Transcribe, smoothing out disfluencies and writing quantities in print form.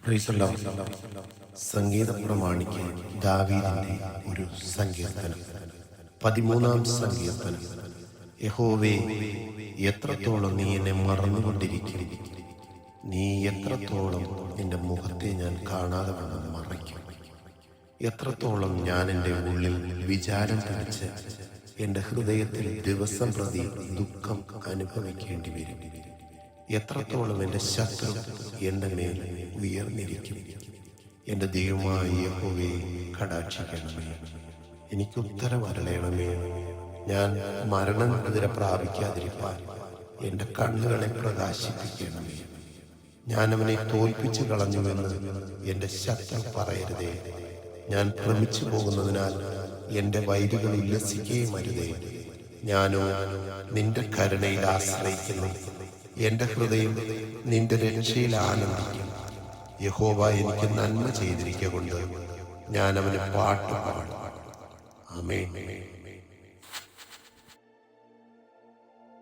Price the Lord. സംഗീത പ്രമാണിക്ക് ദാവീദിന്റെ ഒരു സങ്കീർത്തനം. 13-ാം സങ്കീർത്തനം. യഹോവേ, എത്രത്തോളം നീ എന്നെ മറന്നുകൊണ്ടിരിക്കും? നീ എത്രത്തോളം നിന്റെ മുഖത്തെ ഞാൻ കാണാതെ വണ്ണം മറയ്ക്കും? എത്രത്തോളം ഞാൻ എൻ്റെ ഉള്ളിൽ വിചാരം പിടിച്ച് എൻ്റെ ഹൃദയത്തിൽ ദിവസം പ്രതി ദുഃഖം അനുഭവിക്കേണ്ടി വരും? എത്രത്തോളം എൻ്റെ ശത്രു എൻ്റെ മേൽ ഉയർന്നിരിക്കും? എൻ്റെ ദൈവമായ യഹോവേ, കടാക്ഷിക്കണമേ, എനിക്ക് ഉത്തരമരുളണമേ. ഞാൻ മരണമെതിരെ പ്രാപിക്കാതിരിപ്പാൻ എൻ്റെ കണ്ണുകളെ പ്രകാശിപ്പിക്കണമേ. ഞാൻ അവനെ തോൽപ്പിച്ചു കളഞ്ഞുവെന്ന് എൻ്റെ ശത്രു പറയരുതേ. ഞാൻ ഭ്രമിച്ചു പോകുന്നതിനാൽ എൻ്റെ വൈരികൾ ഉല്ലസിക്കുകയും അരുതേ. ഞാനോ നിന്റെ കരുണയിൽ ആശ്രയിക്കുന്നു. എൻ്റെ ഹൃദയം നിന്റെ രക്ഷയിൽ ആനന്ദിക്കും. യഹോവ എനിക്ക് നന്മ ചെയ്തിരിക്കൊണ്ട് ഞാൻ അവന് പാട്ട് പാടും. ആമേൻ.